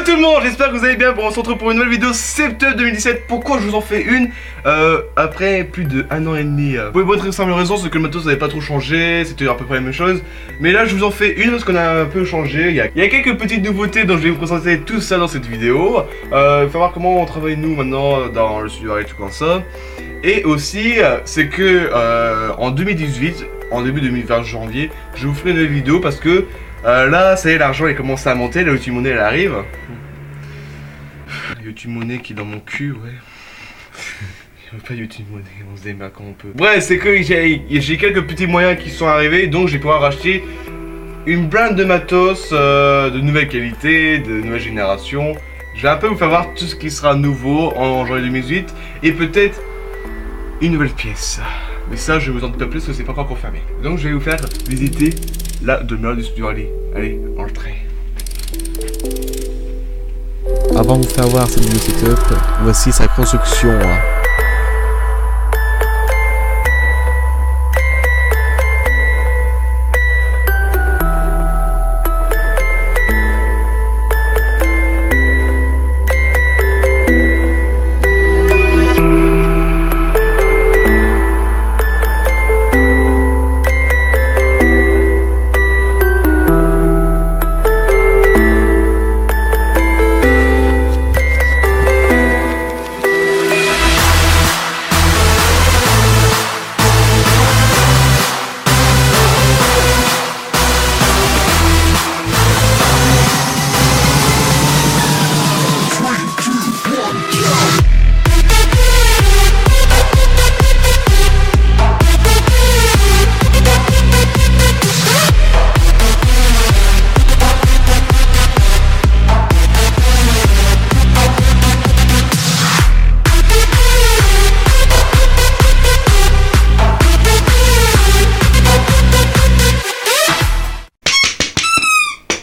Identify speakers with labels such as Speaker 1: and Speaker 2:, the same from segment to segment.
Speaker 1: tout le monde, j'espère que vous allez bien. Bon, on se retrouve pour une nouvelle vidéo septembre 2017. Pourquoi je vous en fais une après plus de 1 an et demi? Pour une bonne très simple raison, c'est que le matos n'avait pas trop changé, c'était à peu près la même chose. Mais là je vous en fais une parce qu'on a un peu changé. Il y a quelques petites nouveautés dont je vais vous présenter tout ça dans cette vidéo. Il faut voir comment on travaille nous maintenant dans le studio et tout comme ça. Et aussi, c'est que en 2018, en début 2020 janvier, je vous ferai une nouvelle vidéo parce que là, ça y est, l'argent il commence à monter, la YouTube Money elle arrive. La YouTube Money qui est dans mon cul, ouais. Il n'y a pas YouTube Money, on se démarre quand on peut. Bref, c'est que j'ai quelques petits moyens qui sont arrivés, donc je vais pouvoir racheter une blinde de matos de nouvelle qualité, de nouvelle génération. Je vais un peu vous faire voir tout ce qui sera nouveau en janvier 2018 et peut-être une nouvelle pièce. Mais ça, je vous en dis pas plus parce que c'est pas encore confirmé. Donc je vais vous faire visiter la demeure du studio. Allez, entrez.
Speaker 2: Avant de vous faire voir cette nouveau setup, voici sa construction.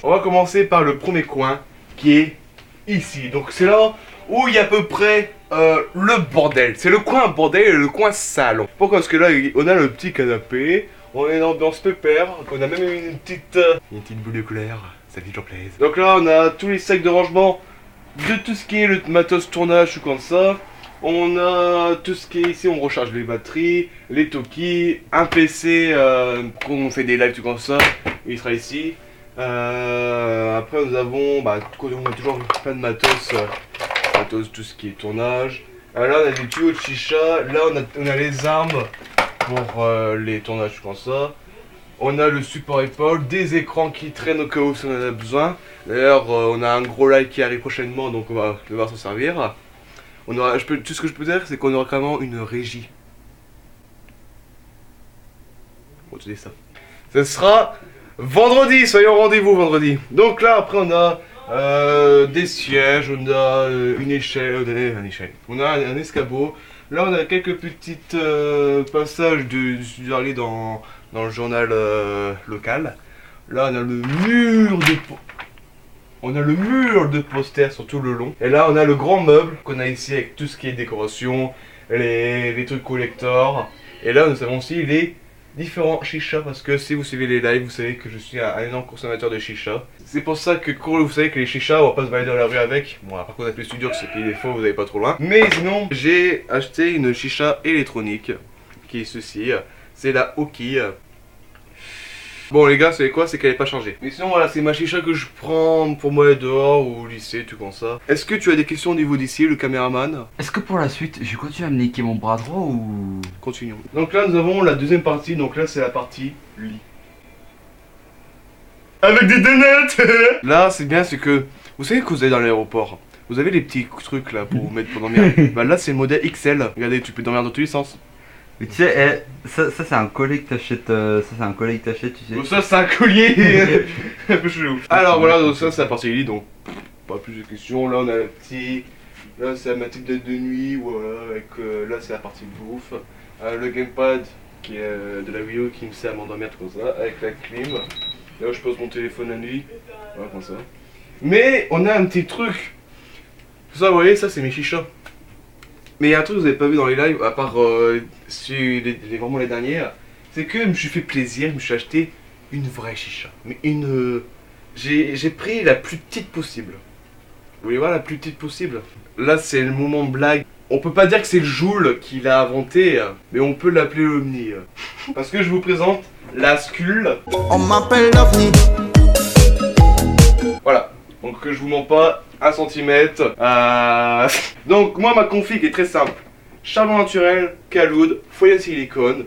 Speaker 1: On va commencer par le premier coin qui est ici. Donc c'est là où il y a à peu près le bordel. C'est le coin bordel et le coin salon. Pourquoi? Parce que là on a le petit canapé, on est dans l'ambiance pépère, on a même une petite boule de couleur, ça fait toujours plaisir. Donc là on a tous les sacs de rangement de tout ce qui est le matos tournage ou comme ça. On a tout ce qui est ici, on recharge les batteries, les talkies, un PC quand on fait des lives tout comme ça, il sera ici. Après nous avons, on a toujours plein de matos, tout ce qui est tournage. Là on a des tuyaux de chicha, là on a les armes pour les tournages comme ça. On a le support épaule, des écrans qui traînent au cas où si on en a besoin. D'ailleurs on a un gros live qui arrive prochainement donc on va devoir s'en servir. On aura, tout ce que je peux dire c'est qu'on aura carrément une régie. Bon tu dis ça. Ce sera vendredi, soyons au rendez-vous vendredi. Donc là après on a des sièges, on a une échelle, on a un escabeau. Là on a quelques petites passages du studio Harley dans le journal local. Là on a le mur de posters sur tout le long. Et là on a le grand meuble qu'on a ici avec tout ce qui est décoration, les trucs collector. Et là nous avons aussi les différents chichas, parce que si vous suivez les lives, vous savez que je suis un énorme consommateur de chichas. C'est pour ça que vous savez que les chichas, on va pas se balader dans la rue avec. Bon, par contre avec les studios, c'est qu'il est faux, vous n'allez pas trop loin. Mais sinon, j'ai acheté une chicha électronique, qui est ceci. C'est la Oki. Bon les gars, vous savez quoi? C'est qu'elle n'est pas changée. Mais sinon voilà, c'est ma chicha que je prends pour moi dehors ou au lycée, tout comme ça. Est-ce que tu as des questions au niveau d'ici, le caméraman?
Speaker 3: Est-ce que pour la suite, je continue à me niquer mon bras droit ou...
Speaker 1: Continuons. Donc là nous avons la deuxième partie, donc là c'est la partie lit. Avec des donuts. Là c'est bien, c'est que, vous savez que vous allez dans l'aéroport, vous avez les petits trucs là pour vous mettre pour dormir. Bah là c'est le modèle XL, regardez, tu peux dormir dans tous les sens.
Speaker 3: Mais tu sais, ça c'est un collier que t'achètes, tu sais.
Speaker 1: Donc ça c'est un collier un peu chelou. Alors voilà, donc ça c'est la partie lit, donc pas plus de questions. Là on a le petit, là c'est la matique de nuit, voilà, avec là c'est la partie bouffe. Le gamepad qui est de la Wii U qui me sert à m'endormir comme ça, avec la clim. Là je pose mon téléphone la nuit, voilà comme ça. Mais on a un petit truc. Ça vous voyez, ça c'est mes chichas. Mais il y a un truc que vous n'avez pas vu dans les lives, à part vraiment les dernières, c'est que je me suis fait plaisir, je me suis acheté une vraie chicha. Mais une... j'ai pris la plus petite possible. voulez voir la plus petite possible? Là c'est le moment blague. On peut pas dire que c'est Joule qui l'a inventé, mais on peut l'appeler l'Omni. Parce que je vous présente la Skull.
Speaker 4: On m'appelle l'OVNI.
Speaker 1: Voilà, donc je vous mens pas, 1 cm. Donc moi ma config est très simple. Charbon naturel, caloud, foyer de silicone,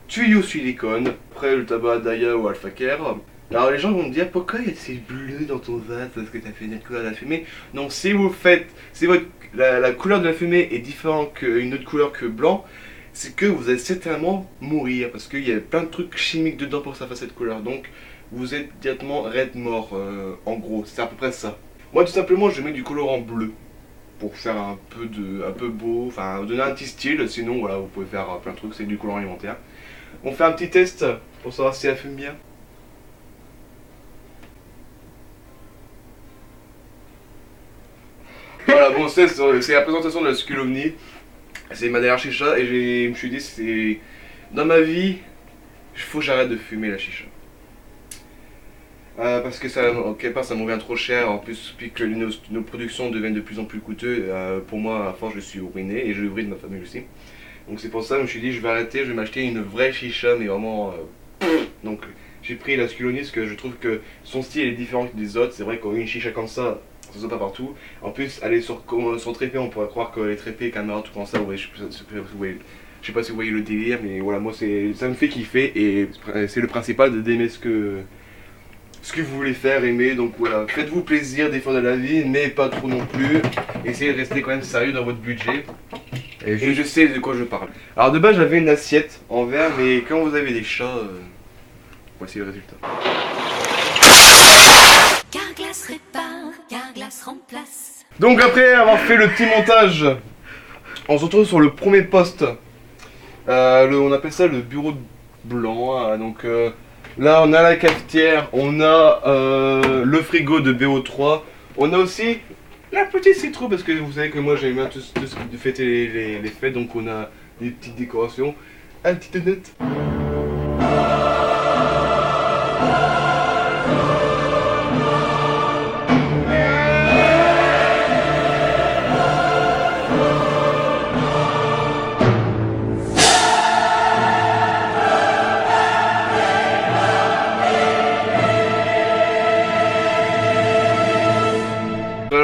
Speaker 1: tuyau silicone, après le tabac Daya ou Alpha Care. Alors les gens vont me dire pourquoi il y a ces bleus dans ton vase parce que t'as fait une couleur de la fumée. Non, si vous faites, si la couleur de la fumée est différente qu'une autre couleur que blanc, c'est que vous allez certainement mourir parce qu'il y a plein de trucs chimiques dedans pour que ça fasse cette couleur. Donc vous êtes directement red mort, en gros, c'est à peu près ça. Moi tout simplement je mets du colorant bleu pour faire un peu beau, enfin donner un petit style. Sinon voilà, vous pouvez faire plein de trucs, c'est du colorant alimentaire. On fait un petit test pour savoir si elle fume bien. Voilà, bon, c'est la présentation de la Skull OVNI. C'est ma dernière chicha et je me suis dit, c'est dans ma vie, il faut que j'arrête de fumer la chicha. Parce que ça, quelque part, ça me revient trop cher. En plus, puis que nos productions deviennent de plus en plus coûteuses, pour moi, à force, je suis ruiné et je ruine ma famille aussi. Donc c'est pour ça que je me suis dit, je vais arrêter, je vais m'acheter une vraie chicha, mais vraiment. Donc j'ai pris la Skull OVNI parce que je trouve que son style est différent des autres. C'est vrai qu'une chicha comme ça se voit pas partout. En plus, elle est sur trépied, on pourrait croire qu'elle est trépied, caméra, tout comme ça. Ouais, je sais pas si vous voyez le délire, mais voilà, moi ça me fait kiffer et c'est le principal d'aimer ce que vous voulez faire, aimer. Donc voilà, faites-vous plaisir des fois dans la vie, mais pas trop non plus. Essayez de rester quand même sérieux dans votre budget. Et je sais de quoi je parle. Alors de base, j'avais une assiette en verre, mais quand vous avez des chats, voici le résultat.
Speaker 5: Carglass répare, Carglass remplace.
Speaker 1: Donc après avoir fait le petit montage, on se retrouve sur le premier poste. On appelle ça le bureau blanc. Donc là on a la cafetière, on a le frigo de BO3. On a aussi la petite citrouille parce que vous savez que moi j'aime bien tout ce qui fêter les fêtes. Donc on a des petites décorations, un petit donut.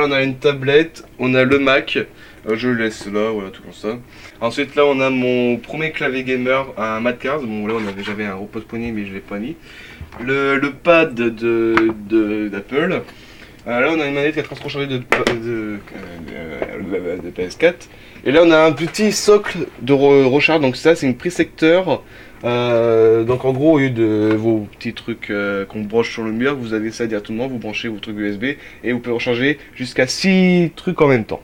Speaker 1: On a une tablette, on a le Mac, je le laisse là, voilà, tout comme ça. Ensuite là on a mon premier clavier gamer, un Madcard, bon là j'avais un repose-poignet mais je l'ai pas mis. Le pad d'Apple. Là on a une manette 4 tranches de PS4. Et là on a un petit socle de recharge, donc ça c'est une prise secteur. Donc en gros au lieu de vos petits trucs qu'on branche sur le mur, vous avez ça directement, vous branchez vos trucs USB et vous pouvez recharger jusqu'à 6 trucs en même temps.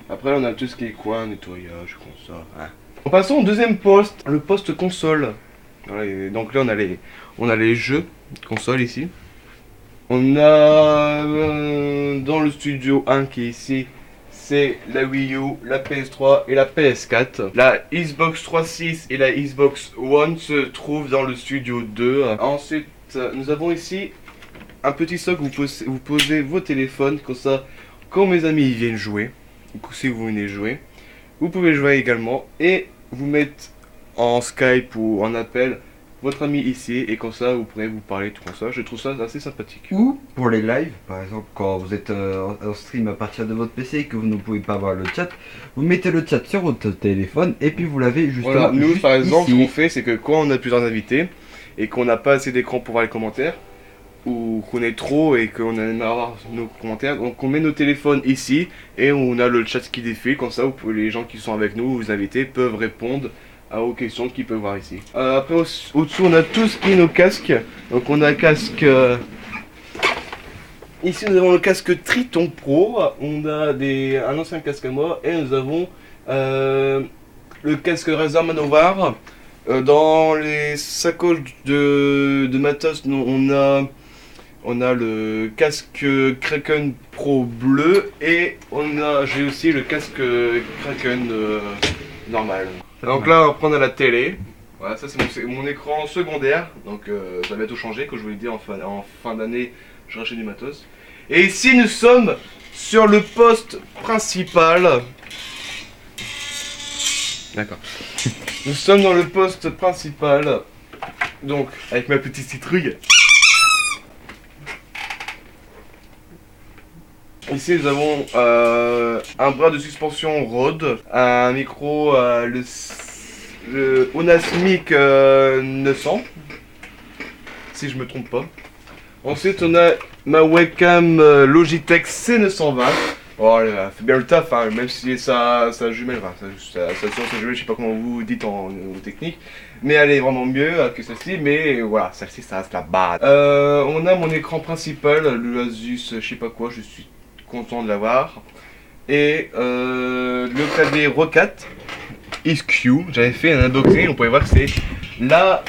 Speaker 1: Après on a tout ce qui est coin, nettoyage, comme ça. Hein. En passant au deuxième poste, le poste console. Voilà, donc là on a les jeux console ici. On a dans le studio 1 qui est ici, c'est la Wii U, la PS3 et la PS4. La Xbox 360 et la Xbox One se trouvent dans le studio 2. Ensuite, nous avons ici un petit socle où vous posez vos téléphones, comme ça, quand mes amis ils viennent jouer, du coup si vous venez jouer, vous pouvez jouer également et vous mettre en Skype ou en appel votre ami ici et comme ça vous pourrez vous parler tout comme ça. Je trouve ça assez sympathique.
Speaker 3: Ou pour les lives, par exemple quand vous êtes en stream à partir de votre PC et que vous ne pouvez pas voir le chat, vous mettez le chat sur votre téléphone et puis vous l'avez justement.
Speaker 1: Voilà, nous
Speaker 3: juste
Speaker 1: par exemple
Speaker 3: ici.
Speaker 1: ce qu'on fait c'est que quand on a plusieurs invités et qu'on n'a pas assez d'écran pour voir les commentaires, ou qu'on est trop et qu'on aimerait avoir nos commentaires, donc on met nos téléphones ici et on a le chat qui défile, comme ça les gens qui sont avec nous, vous invités, peuvent répondre aux questions qu'ils peuvent voir ici. Après au-dessous on a tout ce qui est nos casques, donc on a un casque, ici nous avons le casque Triton Pro, on a un ancien casque à moi et nous avons le casque Razer Manovar. Dans les sacoches de matos, on a le casque Kraken Pro bleu et j'ai aussi le casque Kraken normal. Donc là on va prendre à la télé. Voilà, ça c'est mon écran secondaire, donc ça va bientôt changer, comme je vous l'ai dit en fin d'année je rachète du matos. Et ici nous sommes sur le poste principal. D'accord. Nous sommes dans le poste principal. Donc, avec ma petite citrouille. Ici, nous avons un bras de suspension Rode, un micro, le Onasmic 900, si je me trompe pas. Ensuite, on a ma webcam Logitech C920. Oh, elle fait bien le taf, hein, même si ça jumelle, enfin, ça jumelle, je sais pas comment vous dites en technique, mais elle est vraiment mieux que celle-ci, mais voilà, celle-ci ça reste la base. On a mon écran principal, le Asus, je sais pas quoi, je suis content de l'avoir. Et le clavier Rocat XQ, j'avais fait un unboxing, on pouvait voir que c'est la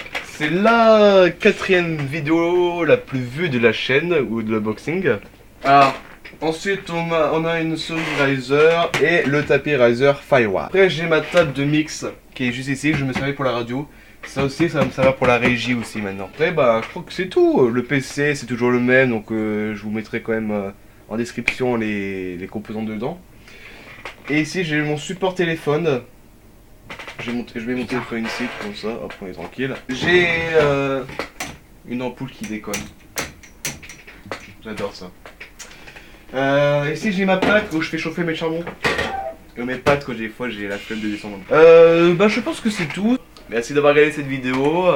Speaker 1: 4e vidéo la plus vue de la chaîne ou de l'unboxing. Alors, ensuite on a une souris Razer et le tapis Razer Firewire. Après j'ai ma table de mix qui est juste ici, que je me servais pour la radio. Ça aussi, ça va me servir pour la régie aussi maintenant. Après bah je crois que c'est tout. Le PC c'est toujours le même, donc je vous mettrai quand même en description les composants dedans. Et ici j'ai mon support téléphone. Je vais monter le téléphone ici comme ça, hop on est tranquille. J'ai une ampoule qui déconne. J'adore ça. Ici j'ai ma plaque où je fais chauffer mes charbons. Et mes pâtes quand des fois j'ai la flemme de descendre. Bah je pense que c'est tout. Merci d'avoir regardé cette vidéo.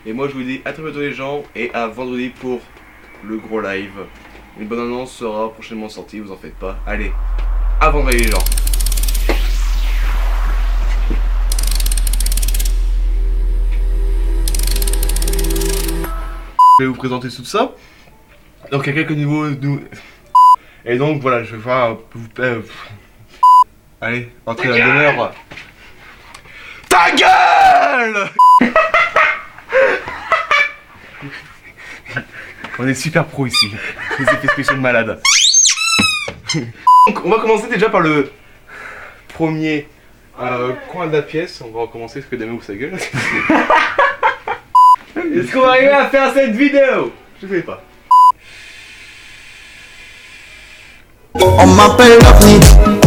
Speaker 1: Et moi je vous dis à très bientôt les gens. Et à vendredi pour le gros live. Une bonne annonce sera prochainement sortie, vous en faites pas. Allez, à vendredi les gens. Je vais vous présenter tout ça. Donc il y a quelques niveaux. Et donc voilà, je vais voir. Allez, entrez à la demeure. Ta gueule. On est super pro ici. Les effets spéciaux de malade. Donc on va commencer déjà par le premier coin de la pièce. On va recommencer parce que Damien ouvre sa gueule. Est-ce qu'on va arriver à faire cette vidéo? Je sais pas.
Speaker 4: On m'appelle l'OVNI.